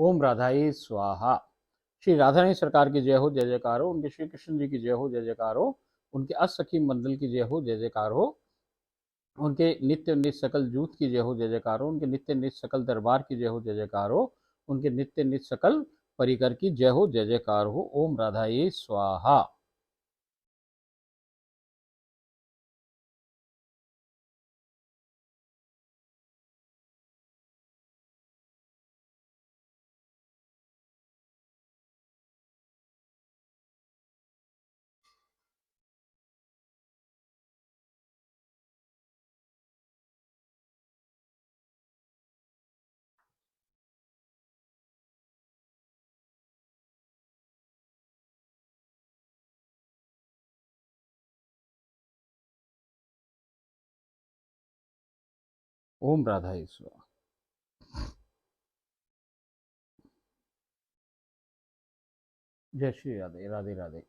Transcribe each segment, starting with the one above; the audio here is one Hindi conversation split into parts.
ओम राधाई स्वाहा। श्री राधारानी सरकार की जय हो, जय जयकार हो। उनके श्री कृष्ण जी की जय हो, जय जयकार हो। उनके अष्टसखी मंडल की जय हो, जय जयकार हो। उनके नित्य नित्य सकल जूत की जय हो, जय जयकार हो। उनके नित्य नित्य सकल दरबार की जय हो, जय जयकार हो। उनके नित्य नित्य सकल परिकर की जय हो, जय जयकार हो। ओम राधाई स्वाहा। ओम राधाई स्वाहा। जय श्री राधे, राधे राधे।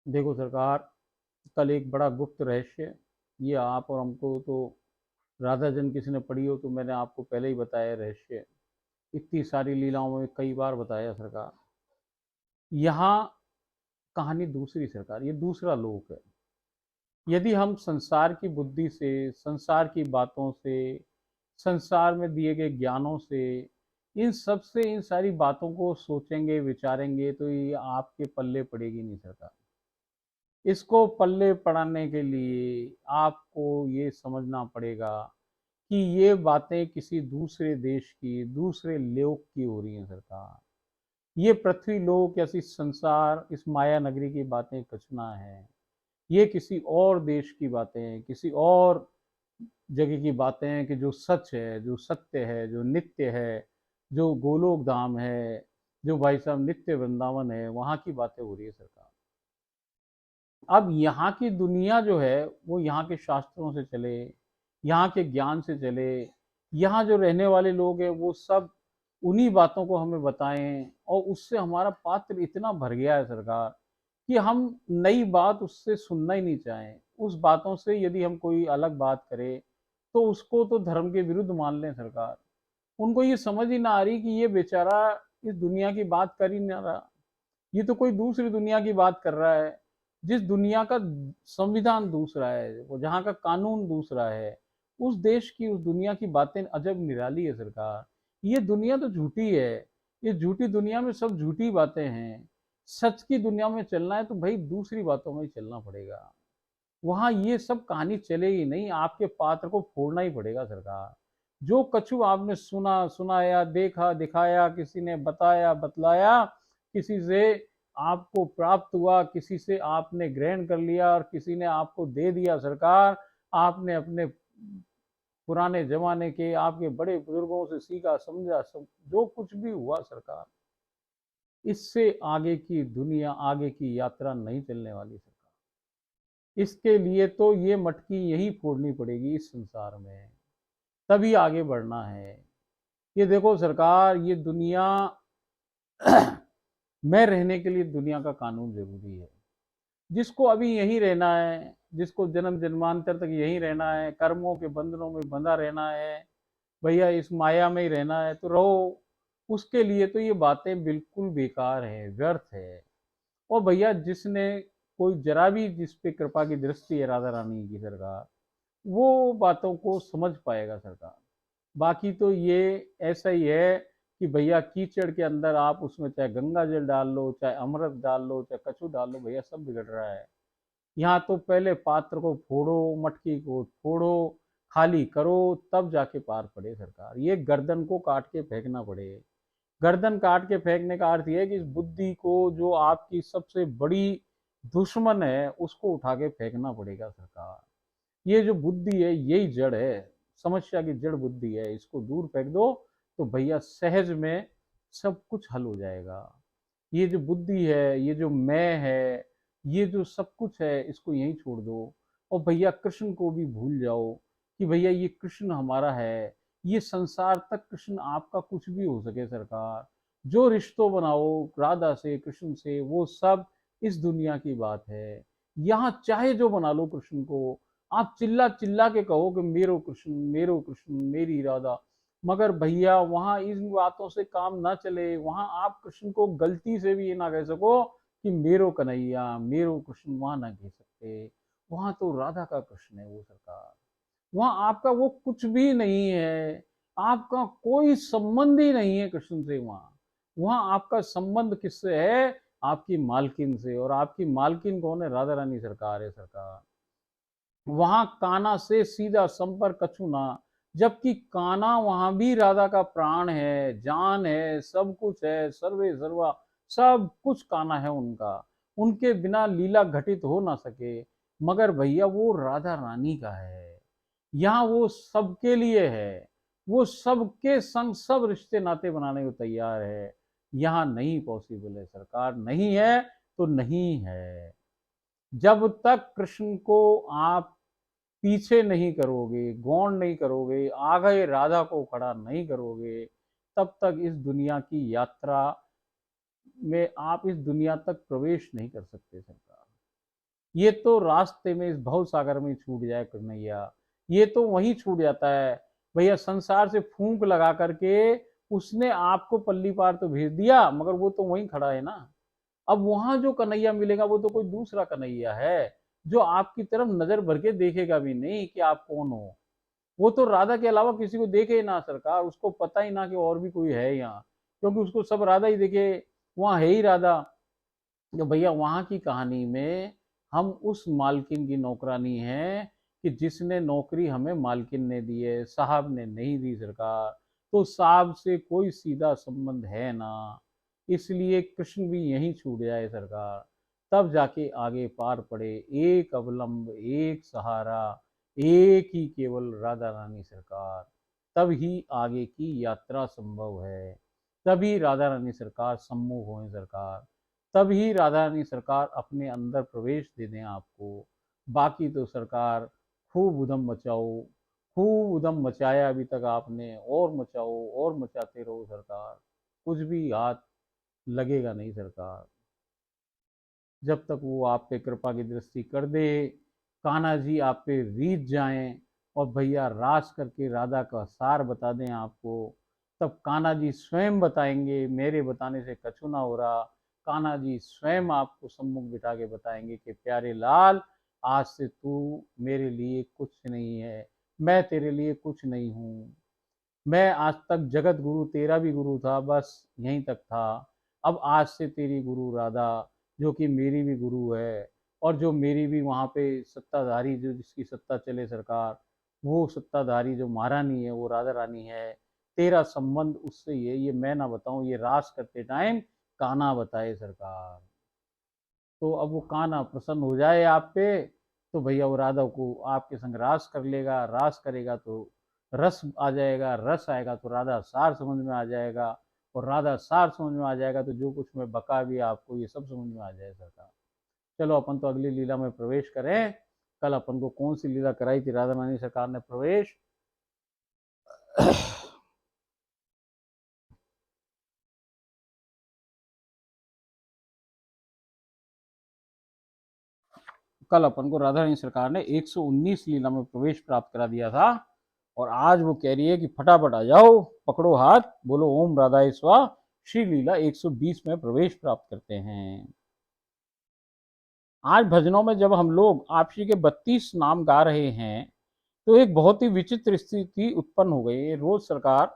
देखो सरकार, कल एक बड़ा गुप्त रहस्य, ये आप और हमको तो राधा जन किसी ने पढ़ी हो तो मैंने आपको पहले ही बताया रहस्य। इतनी सारी लीलाओं में कई बार बताया सरकार। यहाँ कहानी दूसरी सरकार, ये दूसरा लोक है। यदि हम संसार की बुद्धि से, संसार की बातों से, संसार में दिए गए ज्ञानों से, इन सब से इन सारी बातों को सोचेंगे विचारेंगे तो ये आपके पल्ले पड़ेगी नहीं सरकार। इसको पल्ले पड़ाने के लिए आपको ये समझना पड़ेगा कि ये बातें किसी दूसरे देश की, दूसरे लोक की हो रही हैं सरकार। ये पृथ्वी लोक या इस संसार, इस माया नगरी की बातें कुछ ना है। ये किसी और देश की बातें हैं, किसी और जगह की बातें हैं कि जो सच है, जो सत्य है, जो नित्य है, जो गोलोक धाम है, जो भाई साहब नित्य वृंदावन है, वहां की बातें हो रही है सरकार। अब यहाँ की दुनिया जो है वो यहाँ के शास्त्रों से चले, यहाँ के ज्ञान से चले। यहाँ जो रहने वाले लोग हैं वो सब उन्हीं बातों को हमें बताएं, और उससे हमारा पात्र इतना भर गया है सरकार कि हम नई बात उससे सुनना ही नहीं चाहें। उस बातों से यदि हम कोई अलग बात करें तो उसको तो धर्म के विरुद्ध मान लें सरकार। उनको ये समझ ही ना आ रही कि ये बेचारा इस दुनिया की बात कर ही ना रहा, ये तो कोई दूसरी दुनिया की बात कर रहा है। जिस दुनिया का संविधान दूसरा है, वो जहाँ का कानून दूसरा है, उस देश की, उस दुनिया की बातें अजब निराली है सरकार। ये दुनिया तो झूठी है। ये झूठी दुनिया में सब झूठी बातें हैं। सच की दुनिया में चलना है तो भाई दूसरी बातों में ही चलना पड़ेगा। वहां ये सब कहानी चलेगी नहीं, आपके पात्र को फोड़ना ही पड़ेगा सरकार। जो कछु आपने सुना, सुनाया, देखा, दिखाया, किसी ने बताया, बतलाया, किसी से आपको प्राप्त हुआ, किसी से आपने ग्रहण कर लिया और किसी ने आपको दे दिया सरकार। आपने अपने पुराने जमाने के आपके बड़े बुजुर्गों से सीखा, समझा, सब जो कुछ भी हुआ सरकार, इससे आगे की दुनिया, आगे की यात्रा नहीं चलने वाली सरकार। इसके लिए तो ये मटकी यही फोड़नी पड़ेगी इस संसार में, तभी आगे बढ़ना है। ये देखो सरकार, ये दुनिया में रहने के लिए दुनिया का कानून जरूरी है। जिसको अभी यहीं रहना है, जिसको जन्म जन्मांतर तक यहीं रहना है, कर्मों के बंधनों में बंधा रहना है, भैया इस माया में ही रहना है तो रहो। उसके लिए तो ये बातें बिल्कुल बेकार है, व्यर्थ है। और भैया जिसने कोई जरा भी, जिस पे कृपा की दृष्टि है राधा रानी की सरकार, वो बातों को समझ पाएगा सरकार। बाकी तो ये ऐसा ही है कि भैया कीचड़ के अंदर आप उसमें चाहे गंगा जल डाल लो, चाहे अमृत डाल लो, चाहे कछु डाल लो, भैया सब बिगड़ रहा है। यहाँ तो पहले पात्र को फोड़ो, मटकी को फोड़ो, खाली करो, तब जाके पार पड़े सरकार। ये गर्दन को काट के फेंकना पड़े। गर्दन काट के फेंकने का अर्थ यह है कि इस बुद्धि को, जो आपकी सबसे बड़ी दुश्मन है, उसको उठा के फेंकना पड़ेगा सरकार। ये जो बुद्धि है यही जड़ है, समस्या की जड़ बुद्धि है। इसको दूर फेंक दो तो भैया सहज में सब कुछ हल हो जाएगा। ये जो बुद्धि है, ये जो मैं है, ये जो सब कुछ है, इसको यहीं छोड़ दो। और भैया कृष्ण को भी भूल जाओ कि भैया ये कृष्ण हमारा है। ये संसार तक कृष्ण आपका कुछ भी हो सके सरकार। जो रिश्तों बनाओ राधा से, कृष्ण से, वो सब इस दुनिया की बात है। यहाँ चाहे जो बना लो कृष्ण को, आप चिल्ला चिल्ला के कहो कि मेरो कृष्ण, मेरो कृष्ण, मेरी राधा, मगर भैया वहां इन बातों से काम ना चले। वहां आप कृष्ण को गलती से भी ये ना कह सको कि मेरो कन्हैया मेरो कृष्ण, वहां ना कह सकते। वहां तो राधा का कृष्ण है वो सरकार। वहां आपका वो कुछ भी नहीं है। आपका कोई संबंध ही नहीं है कृष्ण से। वहां वहां आपका संबंध किससे है? आपकी मालकिन से। और आपकी मालकिन कौन है? राधा रानी सरकार है सरकार। वहां कान्हा से सीधा संपर्क कछु ना। जबकि कान्हा वहां भी राधा का प्राण है, जान है, सब कुछ है, सर्वे सर्वा सब कुछ कान्हा है उनका। उनके बिना लीला घटित हो ना सके। मगर भैया वो राधा रानी का है। यहाँ वो सबके लिए है। वो सबके संग सब रिश्ते नाते बनाने को तैयार है। यहाँ नहीं पॉसिबल है सरकार। नहीं है तो नहीं है। जब तक कृष्ण को आप पीछे नहीं करोगे, गौण नहीं करोगे, आगे राधा को खड़ा नहीं करोगे, तब तक इस दुनिया की यात्रा में आप इस दुनिया तक प्रवेश नहीं कर सकते सरकार। ये तो रास्ते में इस भव सागर में छूट जाए कन्हैया। ये तो वहीं छूट जाता है। भैया संसार से फूंक लगा करके उसने आपको पल्ली पार तो भेज दिया, मगर वो तो वहीं खड़ा है ना। अब वहां जो कन्हैया मिलेगा वो तो कोई दूसरा कन्हैया है, जो आपकी तरफ नजर भर के देखेगा भी नहीं कि आप कौन हो। वो तो राधा के अलावा किसी को देखे ही ना सरकार। उसको पता ही ना कि और भी कोई है यहाँ, क्योंकि उसको सब राधा ही देखे। वहां है ही राधा। तो भैया वहां की कहानी में हम उस मालकिन की नौकरानी है कि जिसने नौकरी हमें मालकिन ने दी है, साहब ने नहीं दी सरकार। तो साहब से कोई सीधा संबंध है ना। इसलिए कृष्ण भी यहीं छूट जाए सरकार, तब जाके आगे पार पड़े। एक अवलंब, एक सहारा, एक ही केवल राधा रानी सरकार। तब ही आगे की यात्रा संभव है। तभी राधा रानी सरकार सम्मुख हो सरकार। तभी राधा रानी सरकार अपने अंदर प्रवेश दे दें आपको। बाकी तो सरकार खूब उधम मचाओ, खूब उधम मचाया अभी तक आपने, और मचाओ और मचाते रहो सरकार। कुछ भी हाथ लगेगा नहीं सरकार, जब तक वो आप पे कृपा की दृष्टि कर दे। कान्हा जी आप पे रीझ जाएं और भैया रास करके राधा का सार बता दें आपको, तब कान्हा जी स्वयं बताएंगे। मेरे बताने से कछु ना हो रहा। कान्हा जी स्वयं आपको सम्मुख बिठा के बताएंगे कि प्यारे लाल, आज से तू मेरे लिए कुछ नहीं है, मैं तेरे लिए कुछ नहीं हूँ। मैं आज तक जगत गुरु, तेरा भी गुरु था, बस यहीं तक था। अब आज से तेरी गुरु राधा, जो कि मेरी भी गुरु है, और जो मेरी भी वहाँ पे सत्ताधारी, जो जिसकी सत्ता चले सरकार, वो सत्ताधारी जो महारानी है वो राधा रानी है। तेरा संबंध उससे ही है, ये मैं ना बताऊं, ये रास करते टाइम कान्हा बताए सरकार। तो अब वो कान्हा प्रसन्न हो जाए आप पे, तो भैया वो राधा को आपके संग रास कर लेगा। रास करेगा तो रस आ जाएगा, रस आएगा तो राधा सार समझ में आ जाएगा, और राधा सार समझ में आ जाएगा तो जो कुछ मैं बका भी आपको ये सब समझ में आ जाए सरकार। चलो अपन तो अगली लीला में प्रवेश करें। कल अपन को कौन सी लीला कराई थी राधा रानी सरकार ने प्रवेश? कल अपन को राधा रानी सरकार ने 119 लीला में प्रवेश प्राप्त करा दिया था। और आज वो कह रही है कि फटाफट आ जाओ, पकड़ो हाथ, बोलो ओम राधा स्वा। श्री लीला 120 में प्रवेश प्राप्त करते हैं। आज भजनों में जब हम लोग आप श्री के 32 नाम गा रहे हैं, तो एक बहुत ही विचित्र स्थिति उत्पन्न हो गई है। रोज सरकार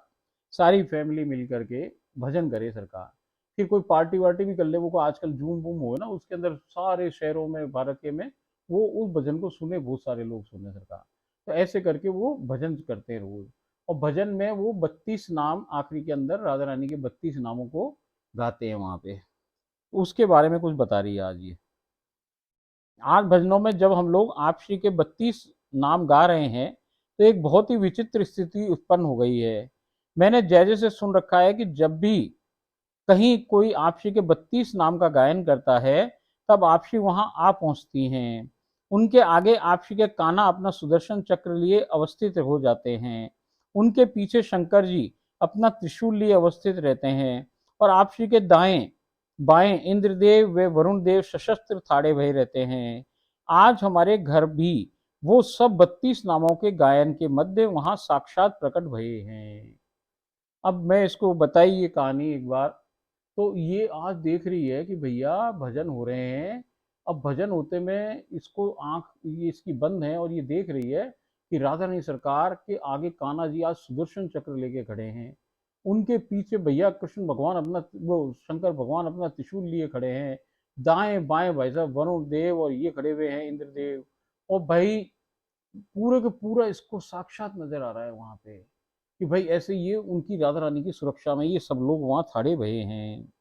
सारी फैमिली मिल करके भजन करे सरकार, फिर कोई पार्टी वार्टी भी कर ले, वो आजकल जूम बूम हो ना, उसके अंदर सारे शहरों में भारत के में वो उस भजन को सुने, बहुत सारे लोग सुने सरकार। तो ऐसे करके वो भजन करते हैं रोज। और भजन में वो 32 नाम आखिरी के अंदर राधा रानी के 32 नामों को गाते हैं वहां पे। उसके बारे में कुछ बता रही है आज ये। आज भजनों में जब हम लोग आप श्री के 32 नाम गा रहे हैं, तो एक बहुत ही विचित्र स्थिति उत्पन्न हो गई है। मैंने जैसे से सुन रखा है कि जब भी कहीं कोई आप श्री के 32 नाम का गायन करता है, तब आप श्री वहां आ पहुंचती हैं। उनके आगे आप श्री के कान्हा अपना सुदर्शन चक्र लिए अवस्थित हो जाते हैं। उनके पीछे शंकर जी अपना त्रिशूल लिए अवस्थित रहते हैं। और आप श्री के दाएं बाएं इंद्रदेव व वरुण देव सशस्त्र थाड़े भये रहते हैं। आज हमारे घर भी वो सब 32 नामों के गायन के मध्य वहां साक्षात प्रकट भये हैं। अब मैं इसको बताई ये कहानी एक बार। तो ये आज देख रही है कि भैया भजन हो रहे हैं। अब भजन होते में इसको आंख ये इसकी बंद है और ये देख रही है कि राधा रानी सरकार के आगे कान्हा जी आज सुदर्शन चक्र लेके खड़े हैं। उनके पीछे भैया कृष्ण भगवान अपना वो शंकर भगवान अपना त्रिशूल लिए खड़े हैं। दाएं बाएं भाई साहब वरुण देव और ये खड़े हुए हैं इंद्रदेव। और भाई पूरे के पूरा इसको साक्षात नजर आ रहा है वहां पे कि भाई ऐसे ये उनकी राधा रानी की सुरक्षा में ये सब लोग वहां खड़े भये हैं।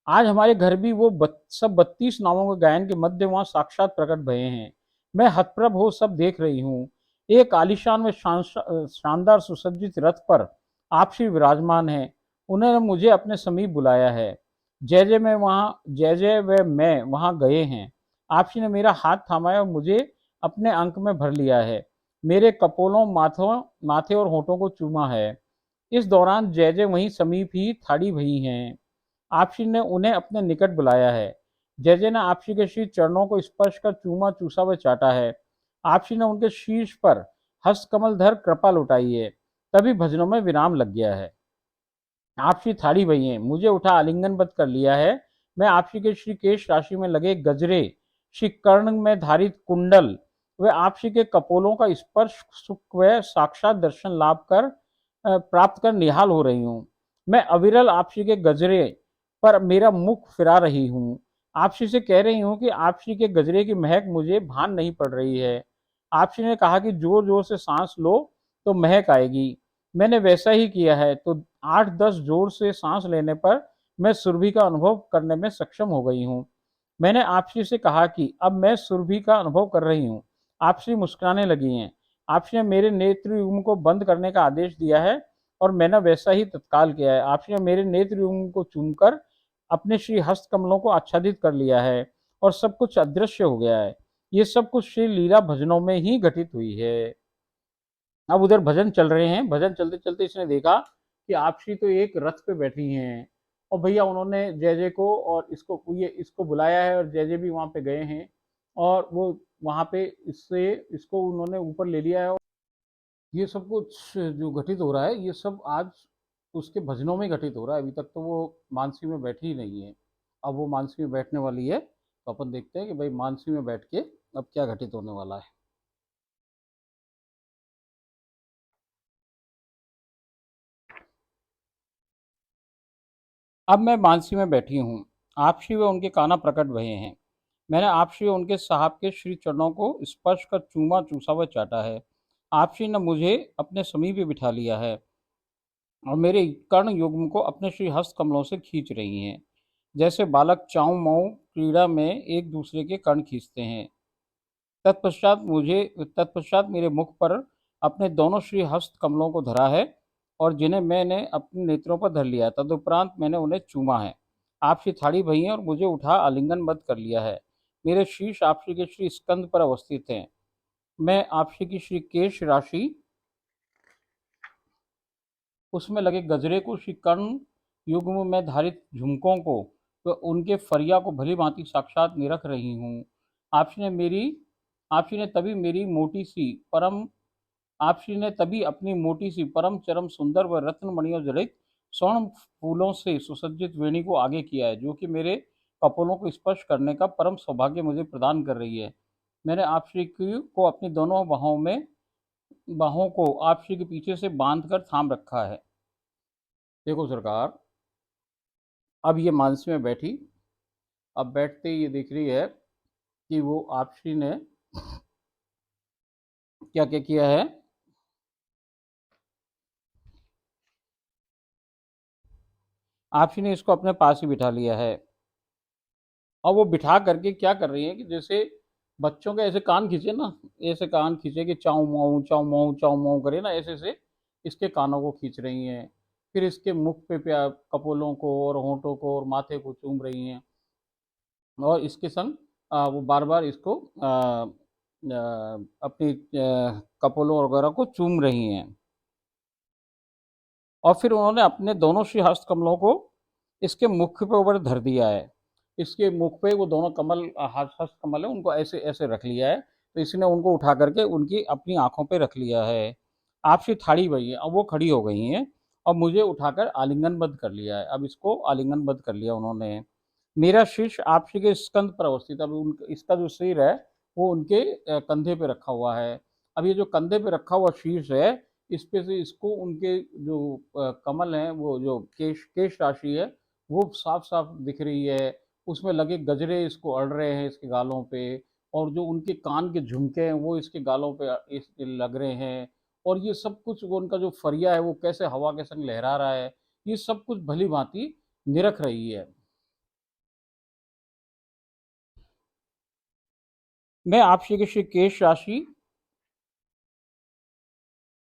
आज हमारे घर भी वो सब 32 नावों के गायन के मध्य वहां साक्षात प्रकट भये हैं। मैं हतप्रभ हो सब देख रही हूँ। एक आलीशान में शानदार सुसज्जित रथ पर आप श्री विराजमान है। उन्होंने मुझे अपने समीप बुलाया है। जय जय व मैं वहां गए हैं। आप श्री ने मेरा हाथ थामाया और मुझे अपने अंक में भर लिया है। मेरे कपोलों माथे और होठों को चूमा है। इस दौरान जय जय वहीं समीप ही थाड़ी भई हैं। आपसी ने उन्हें अपने निकट बुलाया है। जय जय ने आपसी के श्री चरणों को स्पर्श कर चूमा चूसा व चाटा है। आपसी ने उनके शीर्ष पर हस्त कमल धर कृपा लुटाई है। तभी भजनों में विराम लग गया है। आपसी थाड़ी भई है, मुझे उठा आलिंगनबद्ध कर लिया है। मैं आपसी के श्री केश राशि में लगे गजरे, श्री कर्ण में धारित कुंडल व आपसी के कपोलों का स्पर्श सुख व साक्षात दर्शन लाभ कर प्राप्त कर निहाल हो रही हूँ। मैं अविरल आपसी के गजरे पर मेरा मुख फिरा रही हूँ। आपसी से कह रही हूँ कि आपसी के गजरे की महक मुझे भान नहीं पड़ रही है। आपसी ने कहा कि जोर जोर से सांस लो तो महक आएगी। मैंने वैसा ही किया है तो 8-10 जोर से सांस लेने पर मैं सुरभि का अनुभव करने में सक्षम हो गई हूँ। मैंने आपसी से कहा कि अब मैं सुरभि का अनुभव कर रही हूँ। आपसी मुस्कुराने लगी हैं। आपसी ने मेरे नेत्र युग्म को बंद करने का आदेश दिया है और मैंने वैसा ही तत्काल किया है। आपसी ने मेरे नेत्र युग्म को चूमकर अपने श्री हस्त कमलों को आच्छादित कर लिया है और सब कुछ अदृश्य हो गया है। ये सब कुछ श्री लीला भजनों में ही घटित हुई है। अब उधर भजन चल रहे हैं। भजन चलते चलते इसने देखा कि आपसी तो एक रथ पे बैठी हैं और भैया उन्होंने जय जय को और इसको बुलाया है और जय जय भी वहां पे गए हैं और वो वहां पे इससे इसको उन्होंने ऊपर ले लिया है। ये सब कुछ जो घटित हो रहा है ये सब आज उसके भजनों में घटित हो रहा है। अभी तक तो वो मानसी में बैठी ही नहीं है। अब वो मानसी में बैठने वाली है तो अपन देखते हैं कि भाई मानसी में बैठ के अब क्या घटित होने वाला है। अब मैं मानसी में बैठी हूँ। आपसी व उनके काना प्रकट भये हैं। मैंने आपसी व उनके साहब के श्री चरणों को स्पर्श कर चूमा चूसा व चाटा है। आपसी ने मुझे अपने समीप ही बिठा लिया है और मेरे कर्ण युग्म को अपने श्री हस्त कमलों से खींच रही हैं, जैसे बालक चाऊ माऊ क्रीड़ा में एक दूसरे के कर्ण खींचते हैं। तत्पश्चात मेरे मुख पर अपने दोनों श्री हस्त कमलों को धरा है और जिन्हें मैंने अपने नेत्रों पर धर लिया। तदुपरांत मैंने उन्हें चूमा है। आपसी थाड़ी भई है और मुझे उठा आलिंगनबद्ध कर लिया है। मेरे शीश आपसी के श्री स्कंद पर अवस्थित हैं। मैं आपसी की श्री केश राशि उसमें लगे गजरे को, श्री कर्ण युग्म में धारित झुमकों को तो उनके फरिया को भली भांति साक्षात निरख रही हूँ। आपसी ने मेरी आपसी ने तभी मेरी मोटी सी परम आपसी ने तभी अपनी मोटी सी परम चरम सुंदर व रत्न मणियों जड़ित स्वर्ण फूलों से सुसज्जित वेणी को आगे किया है, जो कि मेरे कपोलों को स्पर्श करने का परम सौभाग्य मुझे प्रदान कर रही है। मैंने आपसी को अपनी दोनों बाहों को आपसी के पीछे से बांध कर थाम रखा है। देखो सरकार, अब ये मानसी में बैठी। अब बैठते ही ये देख रही है कि वो आपसी ने क्या क्या किया है। आपसी ने इसको अपने पास ही बिठा लिया है और वो बिठा करके क्या कर रही है कि जैसे बच्चों के ऐसे कान खींचे ना, ऐसे कान खींचे कि चाऊ माऊ करे ना, ऐसे से इसके कानों को खींच रही हैं। फिर इसके मुख पे कपोलों को और होंठों को और माथे को चूम रही हैं और इसके संग वो बार बार इसको अपनी कपोलों वगैरह को चूम रही हैं। और फिर उन्होंने अपने दोनों श्री हस्त कमलों को इसके मुख पे ऊपर धर दिया है। इसके मुख पे वो दोनों हस्त कमल है उनको ऐसे ऐसे रख लिया है। तो इसने उनको उठा करके उनकी अपनी आंखों पे रख लिया है। आपसी थाड़ी भई है, अब वो खड़ी हो गई हैं और मुझे उठाकर आलिंगनबद्ध कर लिया है। अब इसको आलिंगनबद्ध कर लिया उन्होंने। मेरा शीश आपसी के स्कंध पर अवस्थित है। अब उन इसका जो सिर है, वो उनके कंधे पे रखा हुआ है। अब ये जो कंधे पे रखा हुआ शीश है, इस पे से इसको उनके जो कमल हैं, वो जो केश केश राशि है, वो साफ-साफ दिख रही है। उसमें लगे गजरे इसको अड़ रहे हैं इसके गालों पे, और जो उनके कान के झुमके हैं, वो इसके गालों पे इसके लग रहे हैं। और ये सब कुछ वो उनका जो फरिया है, वो कैसे हवा के संग लहरा रहा है, ये सब कुछ भली-भाँति निरख रही है। मैं आप श्री के श्री केश राशि,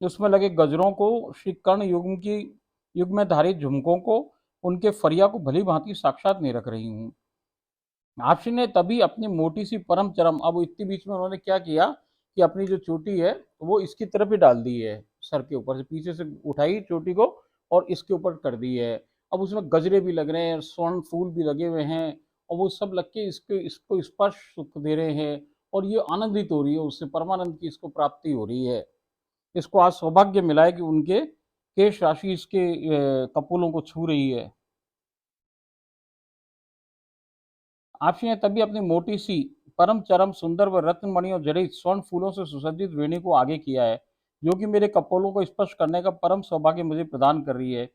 उसमें लगे गजरों को, श्री कर्ण युग्म की युग में धारित झुमकों को, उनके फरिया को भली भांति साक्षात नहीं रख रही हूँ। आपसी ने तभी अपनी मोटी सी परम चरम, अब इतनी बीच में उन्होंने क्या किया कि अपनी जो चोटी है वो इसकी तरफ ही डाल दी है, सर के ऊपर से पीछे से उठाई चोटी को और इसके ऊपर कर दी है। अब उसमें गजरे भी लग रहे हैं, स्वर्ण फूल भी लगे हुए हैं, और वो सब लग के इसके इसको स्पर्श सुख दे रहे हैं, और ये आनंदित हो रही है, उससे परमानंद की इसको प्राप्ति हो रही है। इसको आज सौभाग्य मिला है कि उनके केश राशि इसके कपोलों को छू रही है। आपसी ने तभी अपनी मोटी सी परम चरम सुंदर व रत्नमणियों जड़ित स्वर्ण फूलों से सुसज्जित वेणी को आगे किया है, जो कि मेरे कपोलों को स्पर्श करने का परम सौभाग्य मुझे प्रदान कर रही है।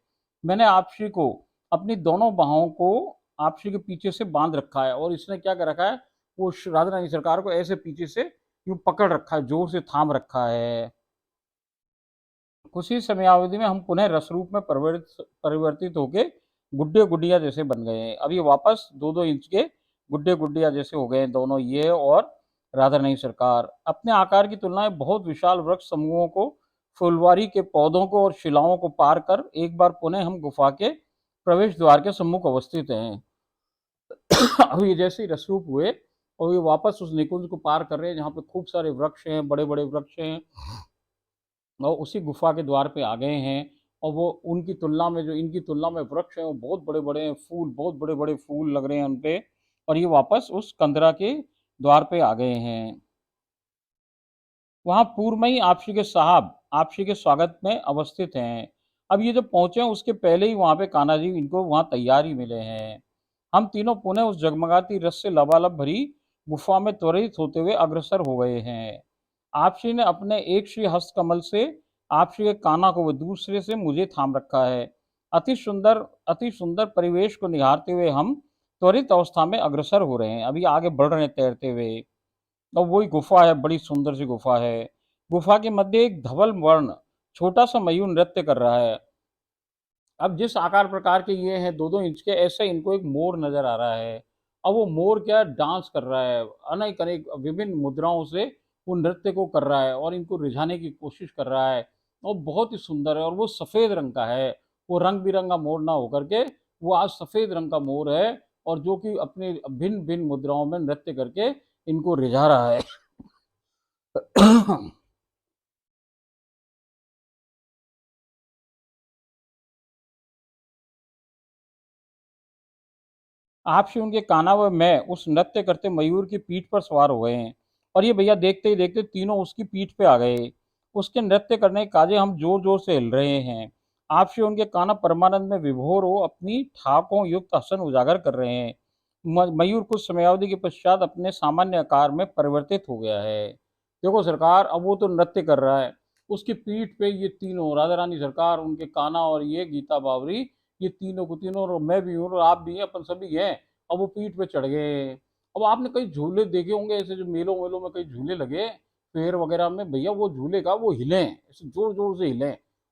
मैंने आपसी को अपनी दोनों बाहों को आपसी के पीछे से बांध रखा है, और इसने क्या कर रखा है, वो राधा रानी सरकार को ऐसे पीछे से यूं पकड़ रखा है, जोर से थाम रखा है। कुछ ही समयावधि में हम पुनः रस रूप में परिवर्तित होके गुड्डे गुड्डिया जैसे बन गए हैं। अब ये वापस 2-2 इंच के गुड्डे गुड्डिया जैसे हो गए हैं दोनों, ये और राधा रानी सरकार। अपने आकार की तुलना में बहुत विशाल वृक्ष समूहों को, फुलवारी के पौधों को और शिलाओं को पार कर एक बार पुनः हम गुफा के प्रवेश द्वार के सम्मुख अवस्थित हैं। अब ये जैसे ही रसरूप हुए और ये वापस उस निकुंज को पार कर रहे हैं, जहाँ पे खूब सारे वृक्ष हैं, बड़े बड़े वृक्ष हैं, और उसी गुफा के द्वार पे आ गए हैं। और वो उनकी तुलना में, जो इनकी तुलना में वृक्ष हैं, वो बहुत बड़े बड़े हैं, फूल बहुत बड़े बड़े फूल लग रहे हैं उन पे, और ये वापस उस कंदरा के द्वार पे आ गए हैं। वहाँ पूर्व में ही आपसी के साहब आपसी के स्वागत में अवस्थित हैं। अब ये जब पहुंचे हैं, उसके पहले ही वहाँ पे कान्हा जी इनको वहाँ तैयार ही मिले हैं। हम तीनों पुनः उस जगमगाती रस से लबालब भरी गुफा में त्वरित होते हुए अग्रसर हो गए हैं। आपसी ने अपने एक श्री हस्त कमल से आपसी के कान्हा को, व दूसरे से मुझे थाम रखा है। अति सुंदर परिवेश को निहारते हुए हम त्वरित अवस्था में अग्रसर हो रहे हैं, अभी आगे बढ़ रहे हैं तैरते हुए। और वही गुफा है, बड़ी सुंदर सी गुफा है। गुफा के मध्य एक धवल वर्ण छोटा सा मयूर नृत्य कर रहा है। अब जिस आकार प्रकार के ये हैं, 2-2 इंच के, ऐसे इनको एक मोर नजर आ रहा है। अब वो मोर क्या डांस कर रहा है, अनेक अनेक विभिन्न मुद्राओं से वो नृत्य को कर रहा है और इनको रिझाने की कोशिश कर रहा है, और बहुत ही सुंदर है, और वो सफेद रंग का है। वो रंग बिरंगा मोर ना होकर के वो आज सफेद रंग का मोर है, और जो कि अपने भिन्न भिन्न मुद्राओं में नृत्य करके इनको रिझा रहा है। आपसे उनके कान्हा व मैं उस नृत्य करते मयूर की पीठ पर सवार हो गए हैं, और ये भैया देखते ही देखते तीनों उसकी पीठ पे आ गए। उसके नृत्य करने के काजे हम जोर जोर से हिल रहे हैं। आपसे उनके कान्हा परमानंद में विभोर हो अपनी ठाकों युक्त हसन उजागर कर रहे हैं। मयूर कुछ समयावधि के पश्चात अपने सामान्य आकार में परिवर्तित हो गया है। देखो सरकार, अब वो तो नृत्य कर रहा है, उसकी पीठ पे ये तीनों, राधा रानी सरकार, उनके कान्हा और ये गीता बावरी, ये तीनों को तीनों, और मैं भी हूँ और आप भी हैं, अपन सभी हैं। अब वो पीठ पे चढ़ गए। अब आपने कई झूले देखे होंगे ऐसे, जो मेलों वेलों में कई झूले लगे पेड़ वगैरह में, भैया वो झूले का वो हिले ऐसे जोर जोर से हिले,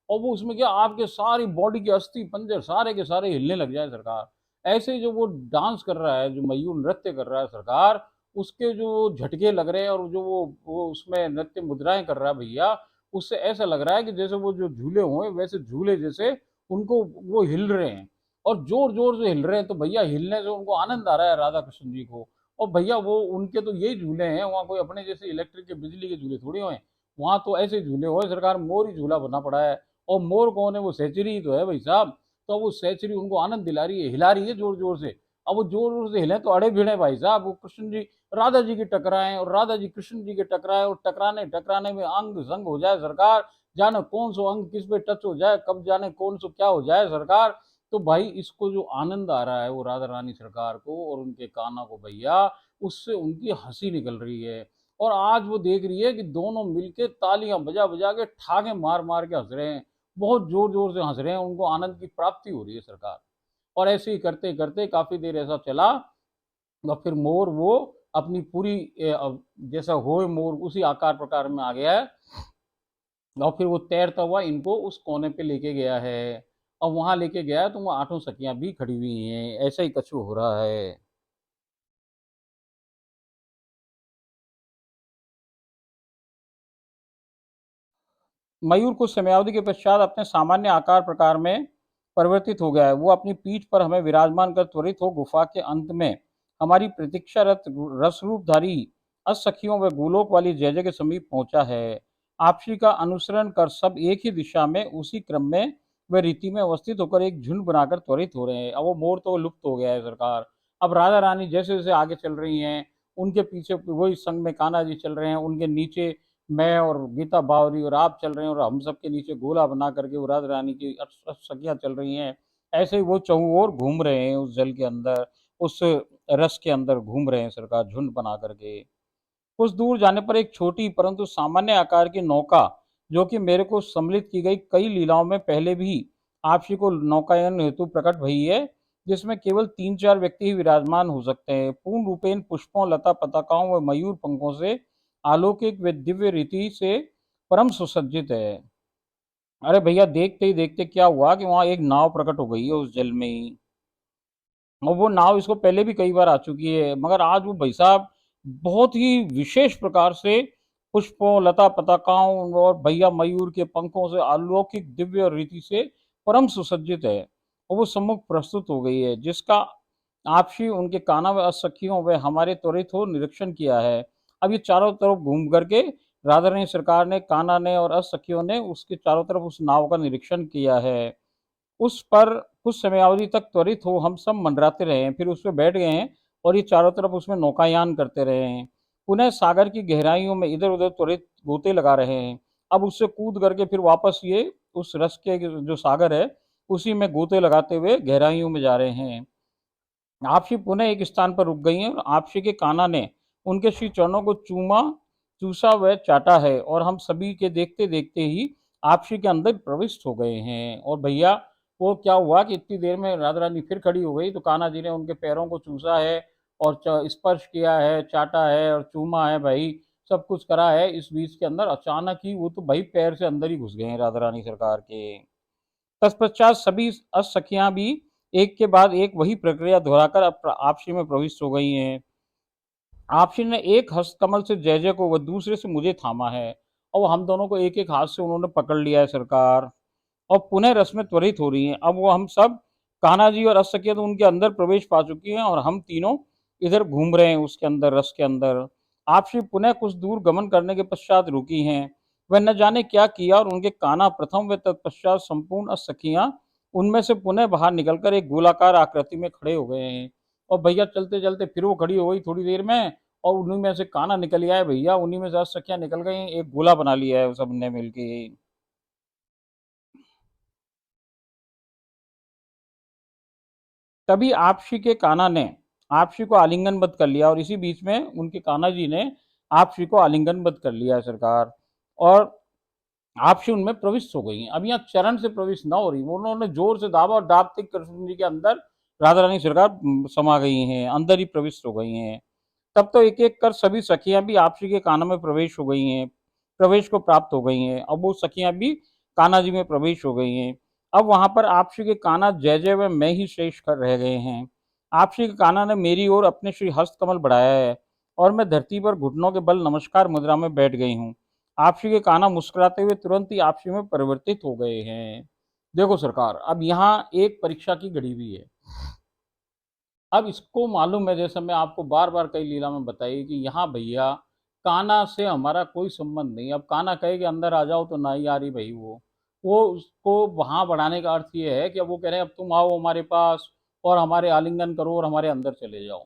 और वो उसमें क्या आपके सारी बॉडी के अस्थि पंजर सारे के सारे हिलने लग जाए सरकार। ऐसे जो वो डांस कर रहा है, जो मयूर नृत्य कर रहा है सरकार, उसके जो झटके लग रहे हैं, और जो वो उसमें नृत्य मुद्राएं कर रहा है भैया, उससे ऐसा लग रहा है कि जैसे वो जो झूले हुए वैसे झूले जैसे उनको वो हिल रहे हैं, और जोर जोर से हिल रहे हैं। तो भैया हिलने से उनको आनंद आ रहा है राधा कृष्ण जी को। और भैया वो उनके तो यही झूले हैं, वहाँ कोई अपने जैसे इलेक्ट्रिक के बिजली के झूले थोड़ी हुए, वहाँ तो ऐसे झूले हुए सरकार, मोर ही झूला बना पड़ा है। और मोर कौन है, वो सेचुरी तो है भाई साहब। तो वो सेचुरी उनको आनंद दिला रही है, हिला रही है जोर जोर से। अब वो जोर जोर से हिले तो अड़े भिड़े भाई साहब, वो कृष्ण जी राधा जी की टकराएं, और राधा जी कृष्ण जी के टकराए, और टकराने टकराने में अंग संग हो जाए सरकार, जाने कौन सा अंग किस पे टच हो जाए, कब जाने कौन सा क्या हो जाए सरकार। तो भाई इसको जो आनंद आ रहा है वो राधा रानी सरकार को और उनके कान्हा को भैया, उससे उनकी हंसी निकल रही है। और आज वो देख रही है कि दोनों मिलके तालियां बजा बजा के ठाके मार मार के हंस रहे हैं, बहुत जोर जोर से हंस रहे हैं, उनको आनंद की प्राप्ति हो रही है सरकार। और ऐसे ही करते करते काफी देर ऐसा चला, और फिर मोर वो अपनी पूरी जैसा होए मोर उसी आकार प्रकार में आ गया है, और फिर वो तैरता हुआ इनको उस कोने पे लेके गया है। और वहां लेके गया तो वो आठों सखियां भी खड़ी हुई हैं, ऐसा ही कछु हो रहा है। मयूर कुछ समयावधि के पश्चात अपने सामान्य आकार प्रकार में परिवर्तित हो गया है। वो अपनी पीठ पर हमें विराजमान कर त्वरित हो गुफा के अंत में हमारी प्रतीक्षारत रसरूपधारी असखियों व गोलोक वाली जय जय के समीप पहुंचा है। आपसी का अनुसरण कर सब एक ही दिशा में उसी क्रम में व रीति में अवस्थित होकर एक झुंड बनाकर त्वरित हो रहे हैं। अब वो मोर तो लुप्त हो गया है सरकार। अब राधा रानी जैसे जैसे आगे चल रही हैं, उनके पीछे वही संग में कान्हा जी चल रहे हैं, उनके नीचे मैं और गीता बावरी और आप चल रहे हैं, और हम सबके नीचे गोला बना करके वो राधा रानी की सखियां चल रही हैं। ऐसे ही वो चौं ओर घूम रहे हैं उस जल के अंदर, उस रस के अंदर घूम रहे हैं सरकार, झुंड बना करके। कुछ दूर जाने पर एक छोटी परंतु सामान्य आकार की नौका, जो कि मेरे को सम्मिलित की गई कई लीलाओं में पहले भी आपसी को नौकायन हेतु प्रकट भई है, जिसमें केवल 3-4 व्यक्ति ही विराजमान हो सकते हैं। पूर्ण रूपेण पुष्पों, लता पताकाओं व मयूर पंखों से अलौकिक व दिव्य रीति से परम सुसज्जित है। अरे भैया, देखते ही देखते क्या हुआ कि वहां एक नाव प्रकट हो गई है उस जल में ही। और वो नाव इसको पहले भी कई बार आ चुकी है, मगर आज वो भाई साहब बहुत ही विशेष प्रकार से पुष्पों, लता पताकाओं और भैया मयूर के पंखों से अलौकिक दिव्य रीति से परम सुसज्जित है। और वो सम्मुख प्रस्तुत हो गई है, जिसका आपसी उनके काना व असखियों व हमारे त्वरित हो निरीक्षण किया है। अब ये चारों तरफ घूम करके राधा रानी सरकार ने, कान्हा ने और असखियों ने उसके चारों तरफ उस नाव का निरीक्षण किया है। उस पर कुछ समयावधि तक त्वरित हो हम सब मंडराते रहे हैं, फिर उस पर बैठ गए हैं और ये चारों तरफ उसमें नौकायान करते रहे हैं। पुनः सागर की गहराइयों में इधर उधर त्वरित गोते लगा रहे हैं। अब उससे कूद करके फिर वापस ये उस रस के जो सागर है उसी में गोते लगाते हुए गहराइयों में जा रहे हैं। आपसी पुनः एक स्थान पर रुक गई हैं और आपसी के कान्हा ने उनके श्री चरणों को चूमा, चूसा व चाटा है, और हम सभी के देखते देखते ही आपसी के अंदर प्रविष्ट हो गए हैं। और भैया, वो क्या हुआ कि इतनी देर में राधा रानी फिर खड़ी हो गई, तो कान्हा जी ने उनके पैरों को चूसा है और स्पर्श किया है, चाटा है और चूमा है भाई, सब कुछ करा है। इस बीच के अंदर अचानक ही वो तो भाई पैर से अंदर ही घुस गए हैं राधा रानी सरकार के। तत्पश्चात सभी असखियां भी एक के बाद एक वही प्रक्रिया दोहराकर अब आपसी में प्रविष्ट हो गई हैं। आपसी ने एक हस्त कमल से जय जय को व दूसरे से मुझे थामा है, और हम दोनों को एक एक हाथ से उन्होंने पकड़ लिया है सरकार। और पुनः रस में त्वरित हो रही हैं। अब वो हम सब, कान्हा जी और असखिया तो उनके अंदर प्रवेश पा चुकी हैं, और हम तीनों इधर घूम रहे हैं उसके अंदर, रस के अंदर। आपसी पुनः कुछ दूर गमन करने के पश्चात रुकी हैं। वह न जाने क्या किया, और उनके कान्हा प्रथम व तत्पश्चात संपूर्ण असखियां उनमें से पुनः बाहर निकलकर एक गोलाकार आकृति में खड़े हो गए हैं। और भैया चलते चलते फिर वो खड़ी हो गई थोड़ी देर में, और उन्हीं में से कान्हा निकल आया है भैया, उन्हीं में से असखियां निकल गई, एक गोला बना लिया है सबने मिलके। तभी आपसी के कान्हा ने आपसी को आलिंगनबद्ध कर लिया, और इसी बीच में उनके कान्हा जी ने आपसी को आलिंगनबद्ध कर लिया है सरकार। और आपसी उनमें प्रविष्ट हो गई हैं। अब यहाँ चरण से प्रविष्ट ना हो रही, वो उन्होंने जोर से दाबा और दाबते ही कृष्ण जी के अंदर राधा रानी सरकार समा गई हैं, अंदर ही प्रविष्ट हो गई हैं। तब तो एक एक कर सभी सखियां भी आपसी के कान्हा में प्रवेश हो गई हैं, प्रवेश को प्राप्त हो गई हैं। अब वो सखियां भी कान्हा जी में प्रवेश हो गई हैं। अब वहां पर आपसी के कान्हा जय जय व मैं ही शेष कर रह गए हैं। आपसी के कान्हा ने मेरी ओर अपने श्री हस्त कमल बढ़ाया है, और मैं धरती पर घुटनों के बल नमस्कार मुद्रा में बैठ गई हूँ। आपसी के कान्हा मुस्कुराते हुए तुरंत ही आपसी में परिवर्तित हो गए हैं। देखो सरकार, अब यहाँ एक परीक्षा की घड़ी भी है। अब इसको मालूम है, जैसे मैं आपको बार बार कई लीला में बताई कि यहाँ भैया कान्हा से हमारा कोई संबंध नहीं। अब कान्हा कहे कि अंदर आ जाओ तो नहीं आ रही भाई, वो उसको वहां बढ़ाने का अर्थ ये है कि अब वो कह रहे हैं अब तुम आओ हमारे पास और हमारे आलिंगन करो और हमारे अंदर चले जाओ।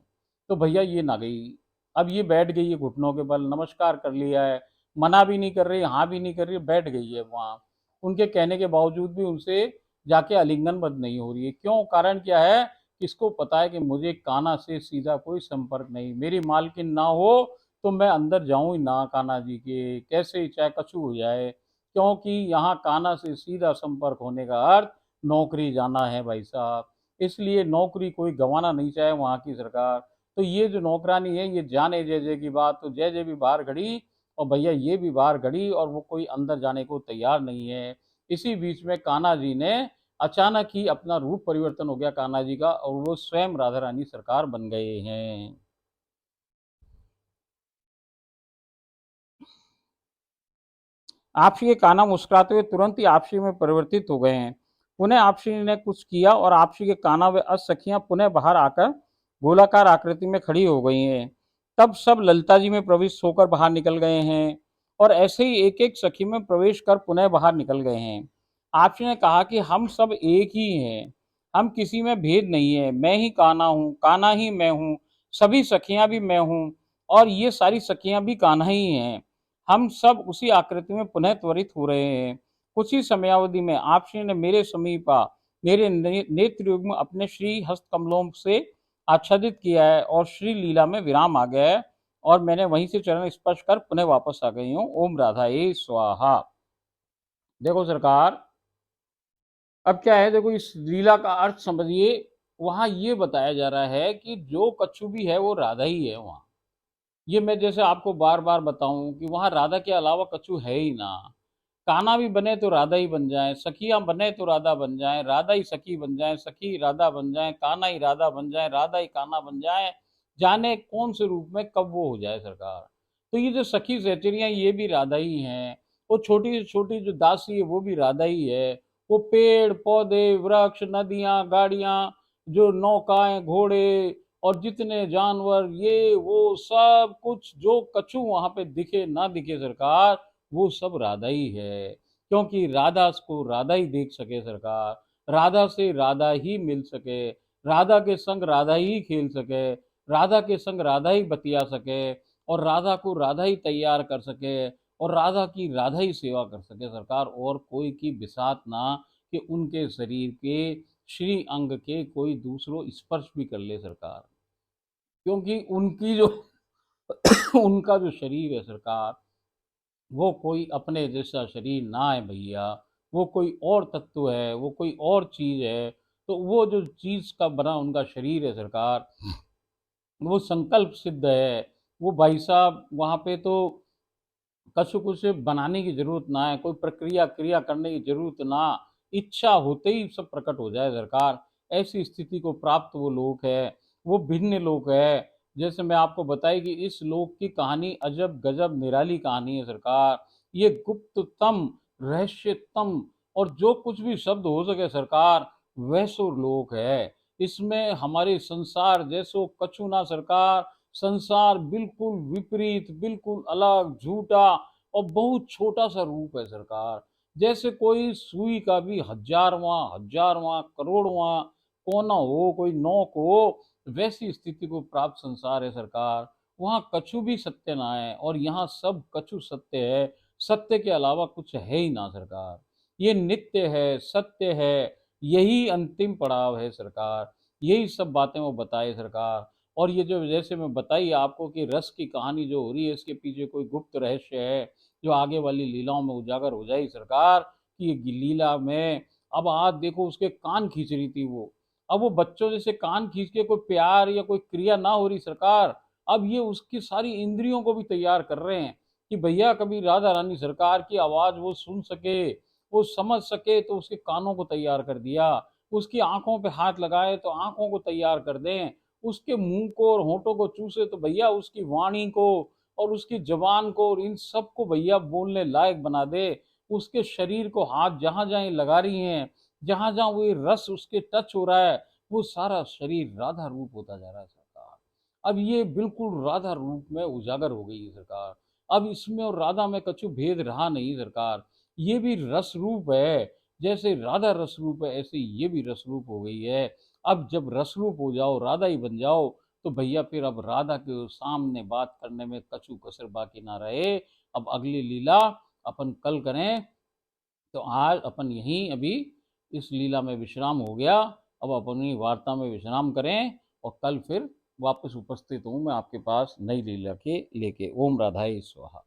तो भैया ये ना गई। अब ये बैठ गई है घुटनों के बल, नमस्कार कर लिया है, मना भी नहीं कर रही, हाँ भी नहीं कर रही, बैठ गई है वहां। उनके कहने के बावजूद भी उनसे जाके आलिंगन बंद नहीं हो रही है। क्यों? कारण क्या है? किसको पता है कि मुझे कान्हा से सीधा कोई संपर्क नहीं, मेरी मालकिन ना हो तो मैं अंदर जाऊं ही ना कान्हा जी के, कैसे ही चाहे कछु हो जाए। क्योंकि यहाँ कान्हा से सीधा संपर्क होने का अर्थ नौकरी जाना है भाई साहब। इसलिए नौकरी कोई गंवाना नहीं चाहे वहाँ की सरकार। तो ये जो नौकरानी है ये जाने जय जय की बात, तो जय जय भी बाहर खड़ी और भैया ये भी बाहर खड़ी, और वो कोई अंदर जाने को तैयार नहीं है। इसी बीच में कान्हा जी ने अचानक ही अपना रूप परिवर्तन हो गया कान्हा जी का, और वो स्वयं राधा रानी सरकार बन गए हैं। आपसी के कान्हा मुस्कुराते हुए तुरंत ही आपसी में परिवर्तित हो गए हैं। पुनः आपसी ने कुछ किया और आपसी के कान्हा व सखियां पुनः बाहर आकर गोलाकार आकृति में खड़ी हो गई हैं। तब सब ललिता जी में प्रवेश होकर बाहर निकल गए हैं और ऐसे ही एक एक सखी में प्रवेश कर पुनः बाहर निकल गए हैं। आपसी ने कहा कि हम सब एक ही हैं, हम किसी में भेद नहीं है, मैं ही कान्हा हूँ, कान्हा ही मैं हूँ, सभी सखियां भी मैं हूँ और ये सारी सखियां भी कान्हा ही हैं। हम सब उसी आकृति में पुनः त्वरित हो रहे हैं। कुछ ही समयावधि में आप श्री ने मेरे समीप मेरे नेत्र युग्म अपने श्री हस्त कमलों से आच्छादित किया है और श्री लीला में विराम आ गया है और मैंने वहीं से चरण स्पर्श कर पुनः वापस आ गई हूँ। ओम राधा ए स्वाहा। देखो सरकार, अब क्या है, देखो इस लीला का अर्थ समझिए। वहां ये बताया जा रहा है कि जो कछु भी है वो राधा ही है वहां। ये मैं जैसे आपको बार बार बताऊं कि वहां राधा के अलावा कछु है ही ना। कान्हा भी बने तो राधा ही बन जाए, सखियां बने तो राधा बन जाए, राधा ही सखी बन जाए, सखी राधा बन जाए, कान्हा ही राधा बन जाए, राधा ही कान्हा बन जाए। जाने कौन से रूप में कब वो हो जाए सरकार। तो ये जो सखी सहचरियां ये भी राधा ही हैं। वो छोटी से छोटी जो दासी है वो भी राधा ही है। वो पेड़ पौधे वृक्ष नदियां गाड़ियां जो नौकाएं घोड़े और जितने जानवर ये वो सब कुछ जो कछु वहां पे दिखे ना दिखे सरकार, वो सब राधा ही है। क्योंकि राधा को राधा ही देख सके सरकार, राधा से राधा ही मिल सके, राधा के संग राधा ही खेल सके, राधा के संग राधा ही बतिया सके और राधा को राधा ही तैयार कर सके और राधा की राधा ही सेवा कर सके सरकार। और कोई की बिसात ना कि उनके शरीर के श्री अंग के कोई दूसरो स्पर्श भी कर ले सरकार। क्योंकि उनकी जो उनका जो शरीर है सरकार, वो कोई अपने जैसा शरीर ना है भैया। वो कोई और तत्व है, वो कोई और चीज है। तो वो जो चीज का बना उनका शरीर है सरकार, वो संकल्प सिद्ध है। वो भाई साहब वहां पे तो कछु कुछ बनाने की जरूरत ना है, कोई प्रक्रिया क्रिया करने की जरूरत ना, इच्छा होते ही सब प्रकट हो जाए सरकार। ऐसी स्थिति को प्राप्त वो लोक है, वो भिन्न लोक है। जैसे मैं आपको बताई कि इस लोक की कहानी अजब गजब निराली कहानी है सरकार। ये गुप्ततम रहस्यतम और जो कुछ भी शब्द हो सके सरकार, वैसो लोक है। इसमें हमारे संसार जैसो कछु ना सरकार। संसार बिल्कुल विपरीत, बिल्कुल अलग, झूठा और बहुत छोटा सा रूप है सरकार। जैसे कोई सुई का भी हजारवां हजारवां करोड़वां कोना हो, कोई नोक हो, वैसी स्थिति को प्राप्त संसार है सरकार। वहां कछु भी सत्य ना है और यहाँ सब कछु सत्य है। सत्य के अलावा कुछ है ही ना सरकार। ये नित्य है, सत्य है, यही अंतिम पड़ाव है सरकार। यही सब बातें वो बताए सरकार। और ये जो जैसे मैं बताई आपको कि रस की कहानी जो हो रही है इसके पीछे कोई गुप्त रहस्य है जो आगे वाली लीलाओं में उजागर हो जाएगी सरकार। कि ये लीला में अब आज देखो उसके कान खींच रही थी वो, अब वो बच्चों जैसे कान खींच के कोई प्यार या कोई क्रिया ना हो रही सरकार। अब ये उसकी सारी इंद्रियों को भी तैयार कर रहे हैं कि भैया कभी राधा रानी सरकार की आवाज वो सुन सके, वो समझ सके, तो उसके कानों को तैयार कर दिया। उसकी आंखों पे हाथ लगाए तो आंखों को तैयार कर दें। उसके मुंह को और होठों को चूसे तो भैया उसकी वाणी को और उसकी जबान को और इन सब को भैया बोलने लायक बना दे। उसके शरीर को हाथ जहां जहां लगा रही हैं, जहां जहां वो ये रस उसके टच हो रहा है, वो सारा शरीर राधा रूप होता जा रहा है सरकार। अब ये बिल्कुल राधा रूप में उजागर हो गई है सरकार। अब इसमें और राधा में कछु भेद रहा नहीं सरकार। ये भी रस रूप है। जैसे राधा रस रूप है ऐसे ये भी रस रूप हो गई है। अब जब रसरूप हो जाओ, राधा ही बन जाओ, तो भैया फिर अब राधा के सामने बात करने में कछु कसर बाकी ना रहे। अब अगली लीला अपन कल करें। तो आज अपन यहीं अभी इस लीला में विश्राम हो गया। अब अपनी वार्ता में विश्राम करें और कल फिर वापस उपस्थित हूँ मैं आपके पास नई लीला के लेके। ओम राधाई स्वाहा।